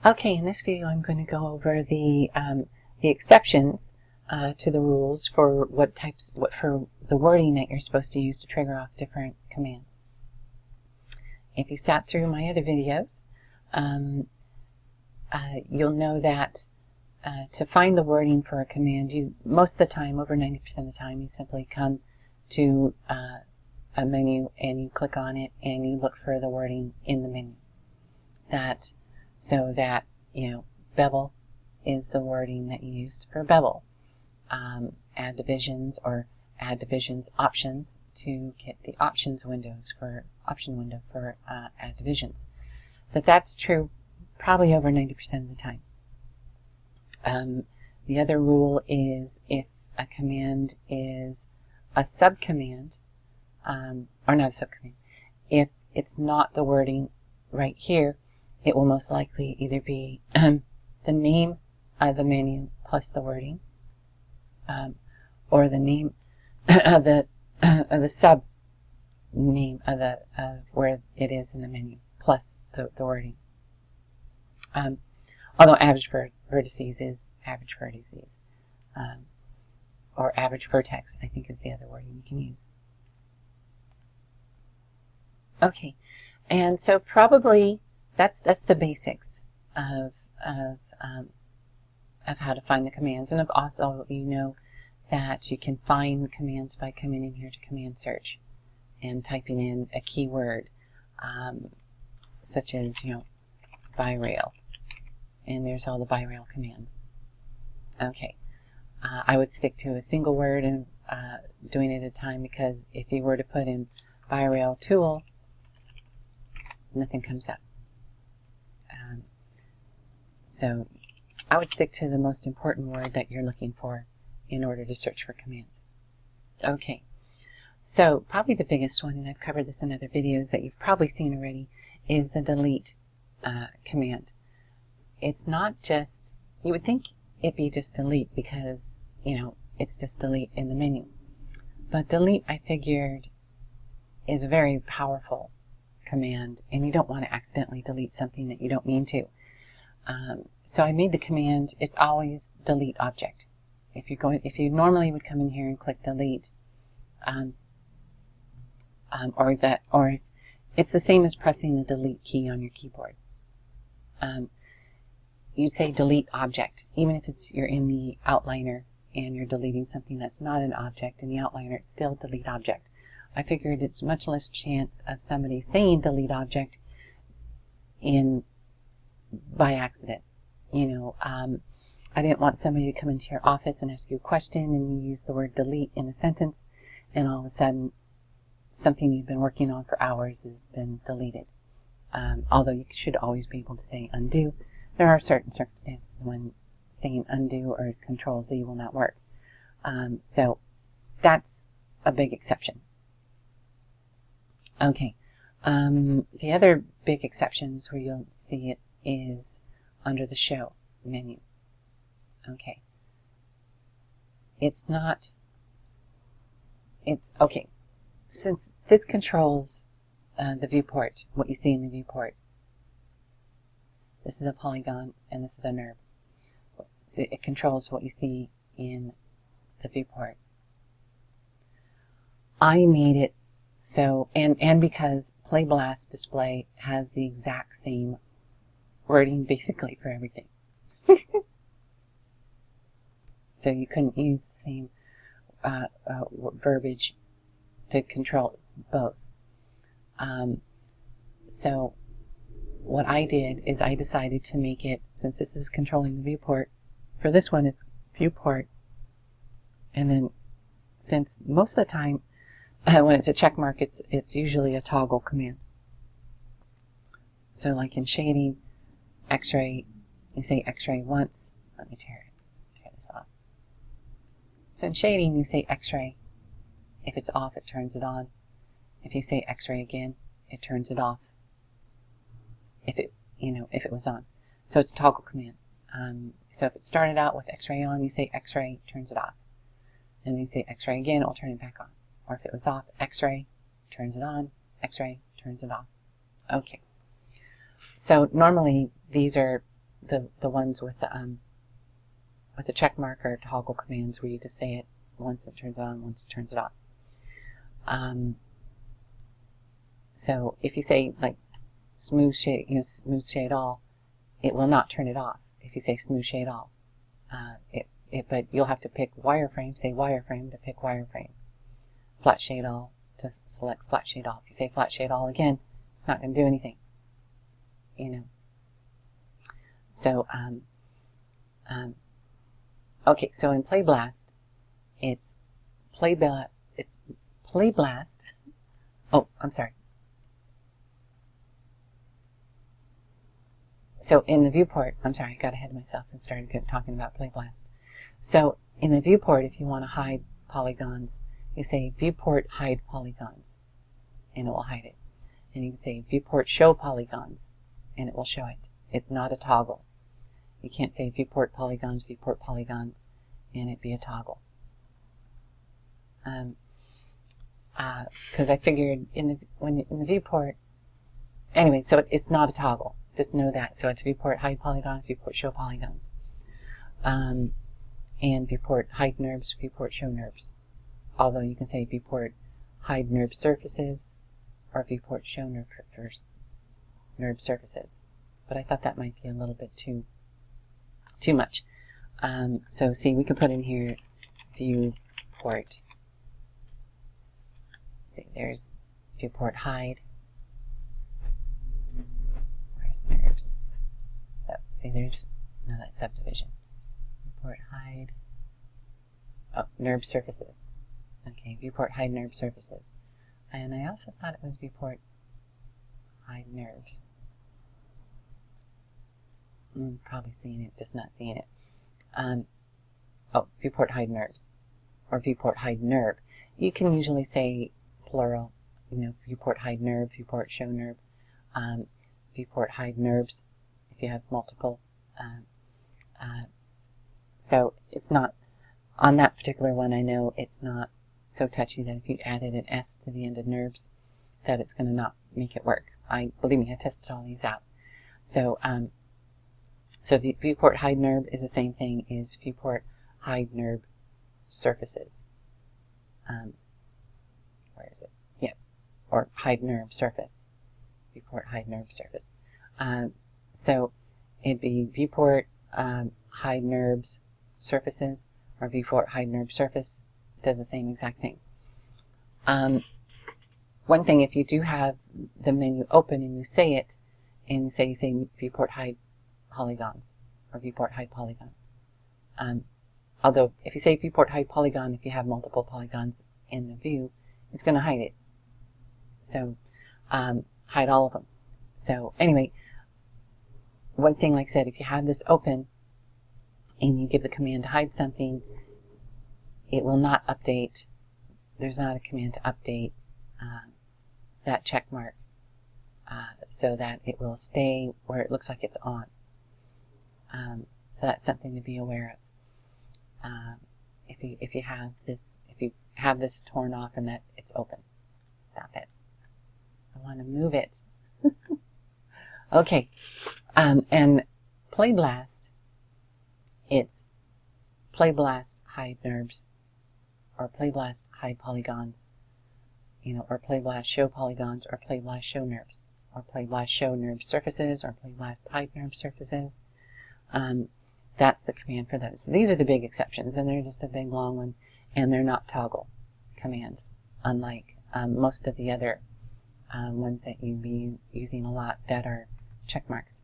Okay, in this video I'm going to go over the exceptions to the rules for for the wording that you're supposed to use to trigger off different commands. If you sat through my other videos, you'll know that to find the wording for a command, most of the time, over 90% of the time, you simply come to a menu and you click on it and you look for the wording in the menu. So that, bevel is the wording that you used for bevel. Add divisions or add divisions options to get the option window for add divisions. But that's true probably over 90% of the time. The other rule is if a command is a subcommand, or not a subcommand, if it's not the wording right here, it will most likely either be the name of the menu plus the wording, or the name of the sub name of where it is in the menu plus the wording. Although average vertices is average vertices, or average vertex, I think is the other wording you can use. Okay, and so probably that's the basics of how to find the commands. And also, that you can find commands by coming in here to command search and typing in a keyword, such as bi-rail, and there's all the bi-rail commands. Okay, I would stick to a single word and doing it at a time, because if you were to put in bi-rail tool, nothing comes up. So I would stick to the most important word that you're looking for in order to search for commands. Okay, so probably the biggest one, and I've covered this in other videos that you've probably seen already, is the delete command. It's not just, you would think it'd be just delete because, it's just delete in the menu. But delete, I figured, is a very powerful command, and you don't want to accidentally delete something that you don't mean to. So I made the command, it's always delete object. If you normally would come in here and click delete, or it's the same as pressing the delete key on your keyboard. You say delete object, even if you're in the outliner and you're deleting something that's not an object in the outliner, it's still delete object. I figured it's much less chance of somebody saying delete object by accident. I didn't want somebody to come into your office and ask you a question and you use the word delete in a sentence, and all of a sudden something you've been working on for hours has been deleted. Although you should always be able to say undo. There are certain circumstances when saying undo or Control-Z will not work. So that's a big exception. Okay, the other big exceptions where you'll see it is under the show menu. Okay, okay, since this controls the viewport, what you see in the viewport. This is a polygon and this is a nerve. So it controls what you see in the viewport. I made it so, and because Play Blast Display has the exact same wording basically for everything. So you couldn't use the same verbiage to control both. So what I did is I decided to make it, since this is controlling the viewport, for this one it's viewport, and then since most of the time when it's a check mark, it's usually a toggle command. So like in shading, X-ray, you say X-ray once. Let me tear this off. So in shading, you say X-ray. If it's off, it turns it on. If you say X-ray again, it turns it off. If it was on. So it's a toggle command. So if it started out with X-ray on, you say X-ray, turns it off. And then you say X-ray again, it'll turn it back on. Or if it was off, X-ray, turns it on, X-ray, turns it off. Okay. So normally these are the ones with the check mark are toggle commands where you just say it once it turns on, once it turns it off. So if you say like smooth shade, smooth shade all, it will not turn it off. If you say smooth shade all, but you'll have to pick wireframe. Say wireframe to pick wireframe. Flat shade all to select flat shade all. If you say flat shade all again, it's not going to do anything. So okay. So in Play Blast, it's Play Blast. Oh, I'm sorry. So in the viewport, I'm sorry, I got ahead of myself and started talking about Play Blast. So in the viewport, if you want to hide polygons, you say viewport hide polygons, and it will hide it. And you can say viewport show polygons, and it will show it. It's not a toggle. You can't say viewport polygons, and it be a toggle. Because I figured in the viewport, anyway, so it's not a toggle. Just know that. So it's viewport hide polygons, viewport show polygons, and viewport hide NURBS, viewport show NURBS. Although you can say viewport hide NURBS surfaces or viewport show NURBS surfaces. But I thought that might be a little bit too much. So see, we can put in here viewport. See, there's viewport hide. Where's NURBS? Oh, see, there's that subdivision. Viewport hide. Oh, NURBS surfaces. Okay, viewport hide NURBS surfaces. And I also thought it was viewport hide NURBS. Probably seeing it, just not seeing it. Oh, viewport hide NURBS, or viewport hide NURB. You can usually say plural, viewport hide NURB, viewport show NURB, viewport hide NURBS if you have multiple. So it's not, on that particular one, I know it's not so touchy that if you added an S to the end of NURBS, that it's going to not make it work. Believe me, I tested all these out. So, so the viewport hide NURB is the same thing as viewport hide NURB surfaces. Where is it? Yeah, or hide NURB surface. Viewport hide NURB surface. So it'd be viewport hide NURBS surfaces, or viewport hide NURB surface. It does the same exact thing. One thing, if you do have the menu open and you say it, and you say viewport hide polygons, or viewport hide polygon. Although if you say viewport hide polygon, if you have multiple polygons in the view, it's going to hide it. So hide all of them. So anyway, one thing, like I said, if you have this open and you give the command to hide something, it will not update. There's not a command to update that check mark so that it will stay where it looks like it's on. So that's something to be aware of. If you have this torn off and that it's open, stop it. I want to move it. Okay, and Play Blast, it's Play Blast hide NURBS, or Play Blast hide polygons, or Play Blast show polygons, or Play Blast show NURBS, or Play Blast show NURBS surfaces, or Play Blast hide NURBS surfaces. That's the command for those. So these are the big exceptions, and they're just a big long one, and they're not toggle commands, unlike most of the other ones that you'd be using a lot that are check marks.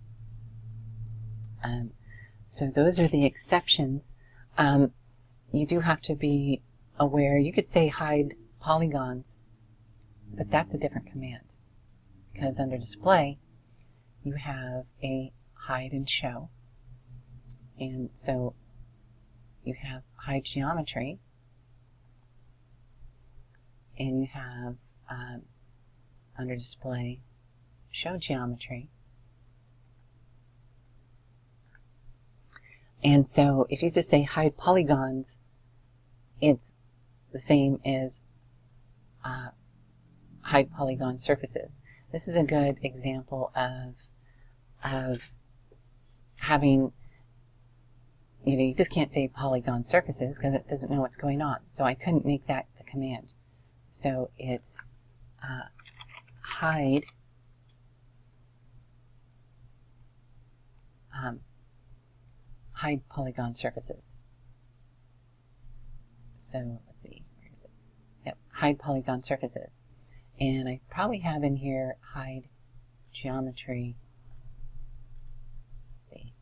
So those are the exceptions. You do have to be aware. You could say hide polygons, but that's a different command, because under display you have a hide and show, and so you have hide geometry, and you have under display show geometry. And so if you just say hide polygons, it's the same as hide polygon surfaces. This is a good example of having, you just can't say polygon surfaces because it doesn't know what's going on. So I couldn't make that the command. So it's hide hide polygon surfaces. So let's see, where is it? Yep, hide polygon surfaces. And I probably have in here hide geometry. Let's see.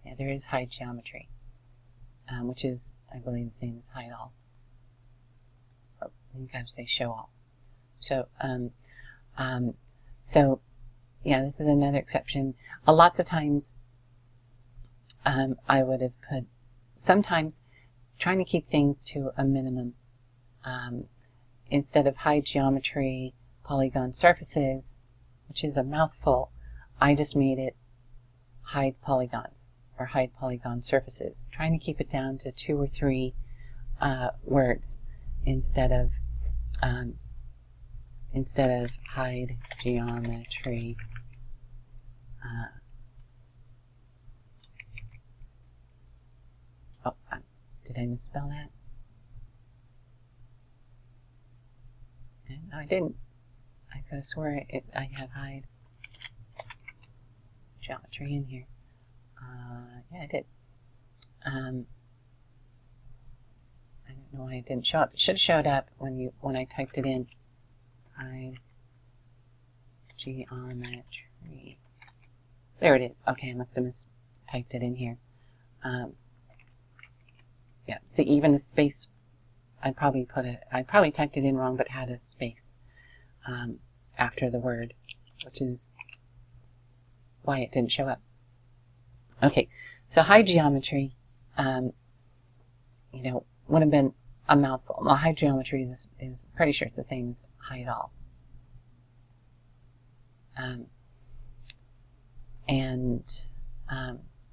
Yeah, there is hide geometry, which is, I believe, the same as hide all. Oh, you gotta say show all. So, so yeah, this is another exception. Lots of times, I would have put, sometimes trying to keep things to a minimum. Instead of hide geometry, polygon surfaces, which is a mouthful, I just made it hide polygons or hide polygon surfaces, trying to keep it down to 2 or 3 words instead of hide geometry. Did I misspell that? No, I didn't. I could have swore I had hide geometry in here. Yeah, I did. I don't know why it didn't show up. It should have showed up when I typed it in. Hide geometry. There it is. Okay, I must have mistyped it in here. Yeah, see, even a space, I probably typed it in wrong, but had a space after the word, which is why it didn't show up. Okay, so hide geometry, would have been a mouthful. Well, hide geometry is pretty sure it's the same as hide all.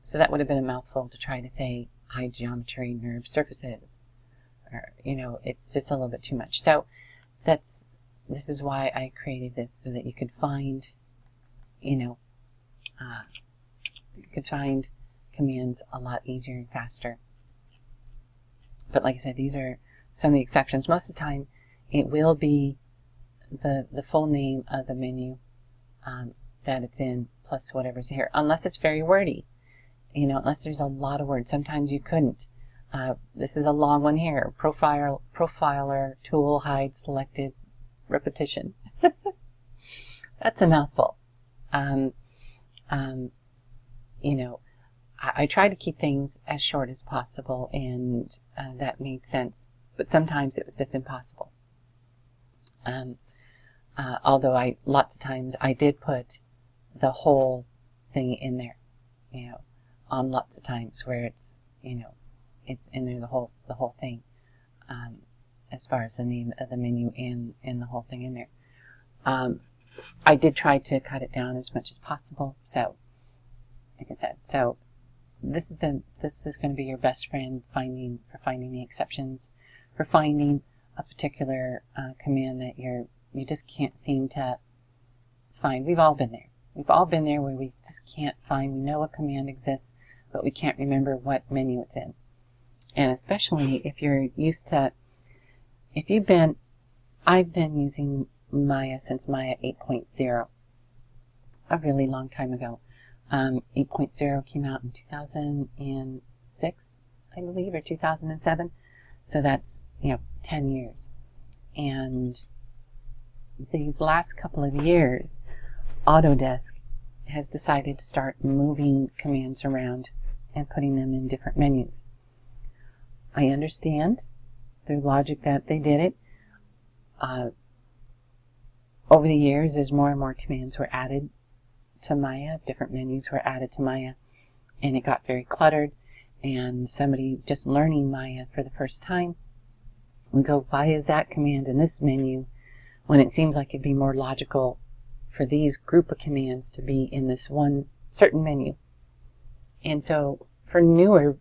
So that would have been a mouthful to try to say hide geometry, nerve surfaces, or, it's just a little bit too much. So this is why I created this, so that you could find, commands a lot easier and faster. But like I said, these are some of the exceptions. Most of the time, it will be the full name of the menu that it's in, plus whatever's here, unless it's very wordy. Unless there's a lot of words. Sometimes you couldn't. This is a long one here. Profiler, tool, hide, selected, repetition. That's a mouthful. I try to keep things as short as possible, and that made sense. But sometimes it was just impossible. Although lots of times I did put the whole thing in there, on lots of times where it's, it's in there, the whole thing, as far as the name of the menu and the whole thing in there. I did try to cut it down as much as possible. So, like I said, so this is going to be your best friend for finding the exceptions, for finding a particular command that you just can't seem to find. We've all been there. We've all been there where we just can't find. We know a command exists, but we can't remember what menu it's in. And especially if you're used to, I've been using Maya since Maya 8.0, a really long time ago. 8.0 came out in 2006, I believe, or 2007. So that's, 10 years. And these last couple of years, Autodesk has decided to start moving commands around and putting them in different menus. I understand their logic that they did it. Over the years, as more and more commands were added to Maya, different menus were added to Maya, and it got very cluttered, and somebody just learning Maya for the first time would go, why is that command in this menu when it seems like it'd be more logical for these group of commands to be in this one certain menu? And so for newer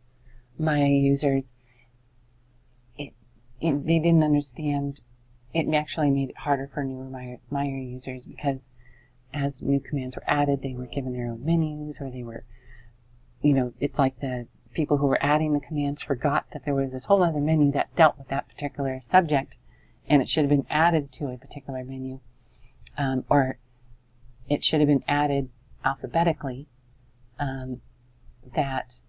Maya users, they didn't understand it actually made it harder for newer Maya users, because as new commands were added, they were given their own menus, or they were, it's like the people who were adding the commands forgot that there was this whole other menu that dealt with that particular subject, and it should have been added to a particular menu, or it should have been added alphabetically, that,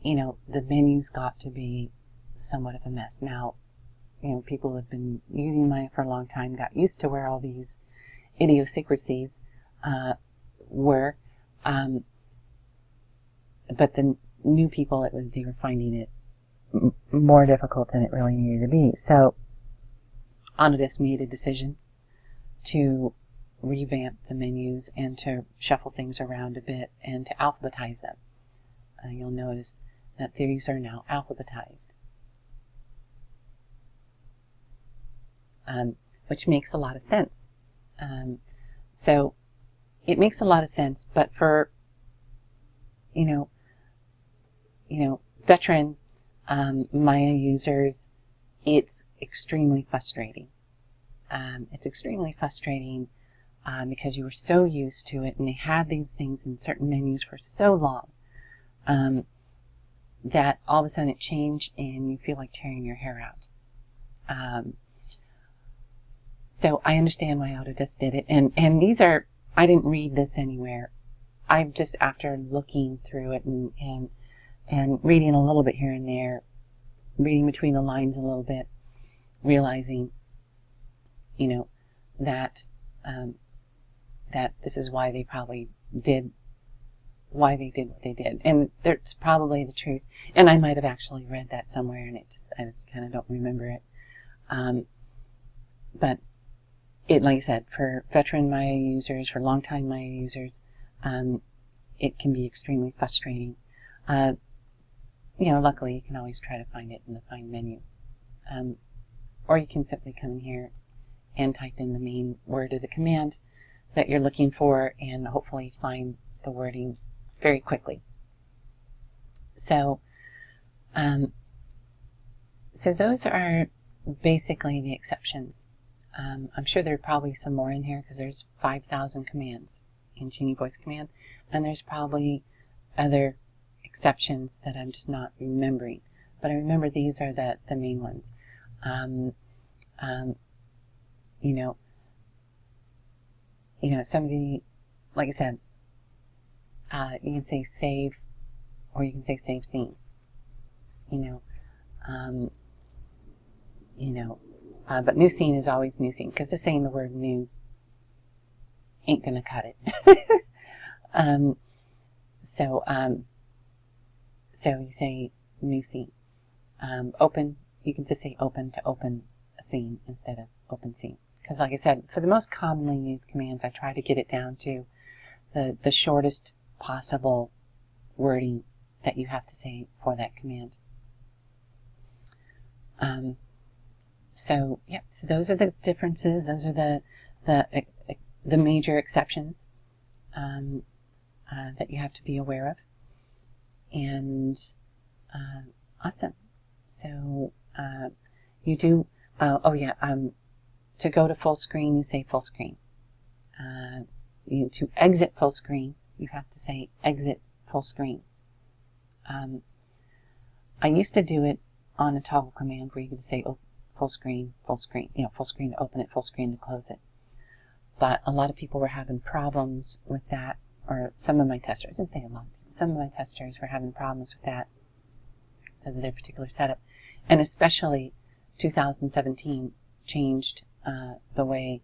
the menus got to be somewhat of a mess. Now, people who have been using Maya for a long time got used to where all these idiosyncrasies were, but the new people, they were finding it more difficult than it really needed to be. So Autodesk made a decision to revamp the menus and to shuffle things around a bit and to alphabetize them. You'll notice that these are now alphabetized, which makes a lot of sense. So it makes a lot of sense, but for veteran Maya users, it's extremely frustrating. It's extremely frustrating because you were so used to it, and they had these things in certain menus for so long that all of a sudden it changed and you feel like tearing your hair out. So I understand why Autodesk did it, and these are, I didn't read this anywhere. I've just, after looking through it and reading a little bit here and there, reading between the lines a little bit, realizing, that that this is why they probably did, what they did. And that's probably the truth. And I might have actually read that somewhere, and I just kind of don't remember it. But it, like I said, for veteran Maya users, for longtime Maya users, it can be extremely frustrating. Luckily you can always try to find it in the Find menu. Or you can simply come in here and type in the main word of the command that you're looking for and hopefully find the wording very quickly. So, so those are basically the exceptions. I'm sure there are probably some more in here because there's 5,000 commands in Genie Voice Command, and there's probably other exceptions that I'm just not remembering. But I remember these are the main ones. Somebody, like I said, you can say save, or you can say save scene. But new scene is always new scene, because just saying the word new ain't gonna cut it. So you say new scene. Open, you can just say open to open a scene instead of open scene. Because like I said, for the most commonly used commands, I try to get it down to the shortest possible wording that you have to say for that command. So those are the differences. Those are the major exceptions that you have to be aware of. And awesome. So you do. To go to full screen, you say full screen. To exit full screen, you have to say exit full screen. I used to do it on a toggle command where you could say full screen, full screen to open it, full screen to close it. But a lot of people were having problems with that, or some of my testers, I didn't say a lot, some of my testers were having problems with that because of their particular setup. And especially 2017 changed the way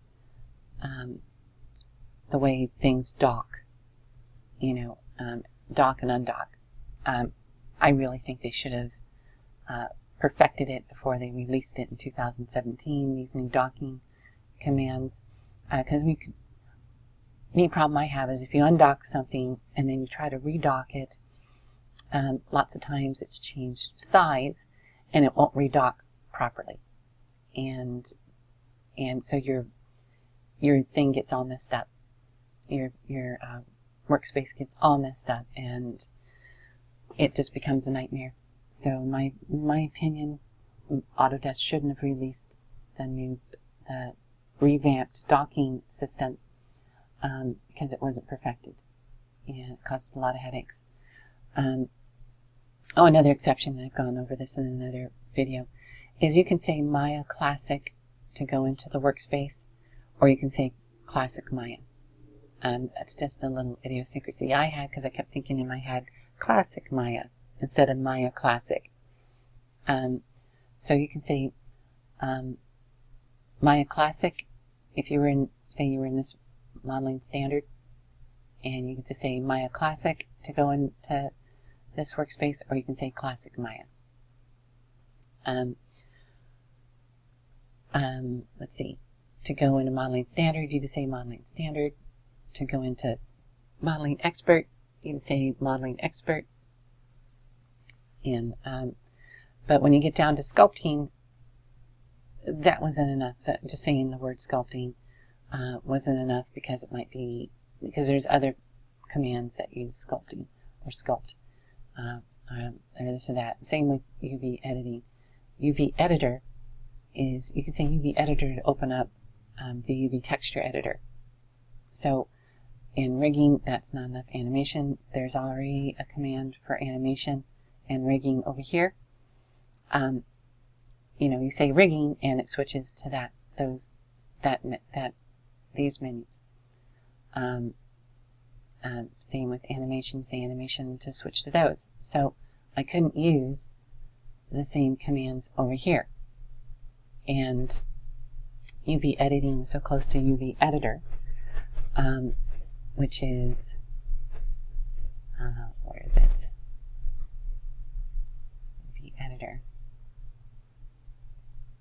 things dock, dock and undock. I really think they should have perfected it before they released it in 2017, these new docking commands. Because the problem I have is if you undock something and then you try to redock it, lots of times it's changed size and it won't redock properly. And so your thing gets all messed up. Your workspace gets all messed up, and it just becomes a nightmare. So my opinion, Autodesk shouldn't have released the revamped docking system because it wasn't perfected, and it caused a lot of headaches. Another exception, and I've gone over this in another video, is you can say Maya Classic to go into the workspace, or you can say Classic Maya. That's just a little idiosyncrasy I had because I kept thinking in my head Classic Maya instead of Maya Classic. So you can say Maya Classic if you were in, say you were in this modeling standard, and you can just say Maya Classic to go into this workspace, or you can say Classic Maya. Let's see, to go into modeling standard, you just say modeling standard. To go into modeling expert, you just say modeling expert. And but when you get down to sculpting, that wasn't enough. Just saying the word sculpting wasn't enough because it might be, because there's other commands that use sculpting or sculpt or this or that. Same with UV editing. UV editor is, you can say UV editor to open up the UV texture editor. So in rigging, that's not enough animation. There's already a command for animation and rigging over here. You know, you say rigging and it switches to these menus. Same with animation, say animation to switch to those. So I couldn't use the same commands over here. And UV editing was so close to UV editor, which is, where is it? UV editor.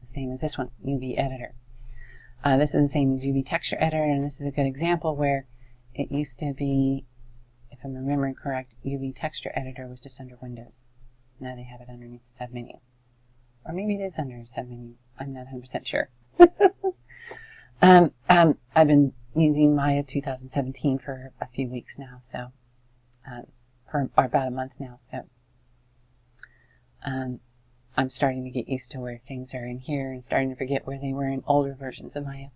The same as this one, UV editor. This is the same as UV texture editor, and this is a good example where it used to be, if I'm remembering correct, UV texture editor was just under Windows. Now they have it underneath the submenu. Or maybe it is under a submenu. I'm not 100% sure. I've been using Maya 2017 for a few weeks now, so or about a month now, so I'm starting to get used to where things are in here and starting to forget where they were in older versions of Maya.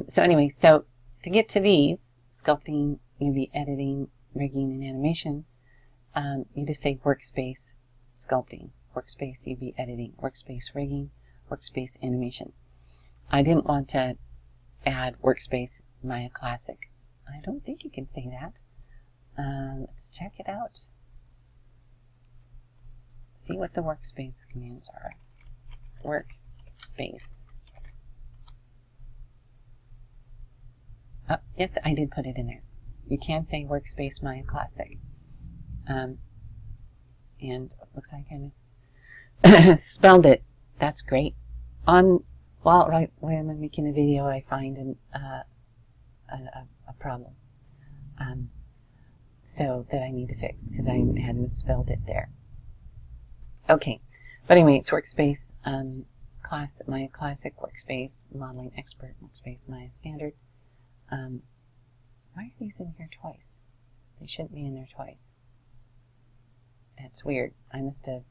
So anyway, so to get to these, sculpting, UV editing, rigging, and animation, you just say workspace sculpting, workspace UV editing, workspace rigging, workspace animation. I didn't want to add workspace Maya Classic. I don't think you can say that. Let's check it out. See what the workspace commands are. Workspace. Oh, yes, I did put it in there. You can say workspace Maya Classic. And it looks like I misspelled it. That's great. Right when I'm making a video, I find a problem. So that I need to fix because I had misspelled it there. Okay, but anyway, it's workspace, Maya Classic, workspace, modeling expert, workspace, Maya standard. Why are these in here twice? They shouldn't be in there twice. That's weird. I must have,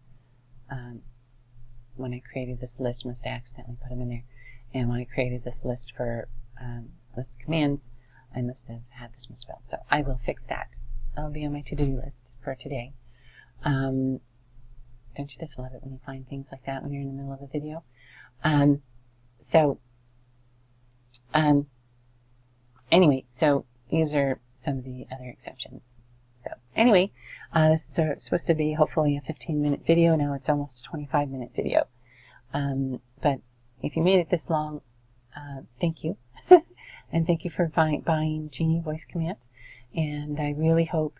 when I created this list, must have accidentally put them in there. And when I created this list for list of commands, I must have had this misspelled. So I will fix that. That'll be on my to-do list for today. Don't you just love it when you find things like that when you're in the middle of a video? Anyway, so these are some of the other exceptions. So anyway, this is supposed to be hopefully a 15-minute video. Now it's almost a 25-minute video. But if you made it this long, thank you. And thank you for buying Genie Voice Command. And I really hope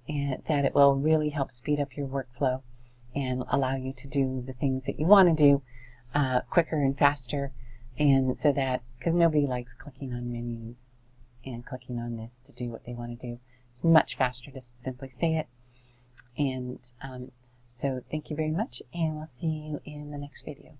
that it will really help speed up your workflow and allow you to do the things that you want to do quicker and faster. And so that, because nobody likes clicking on menus and clicking on this to do what they want to do. It's much faster just to simply say it. And so thank you very much, and we'll see you in the next video.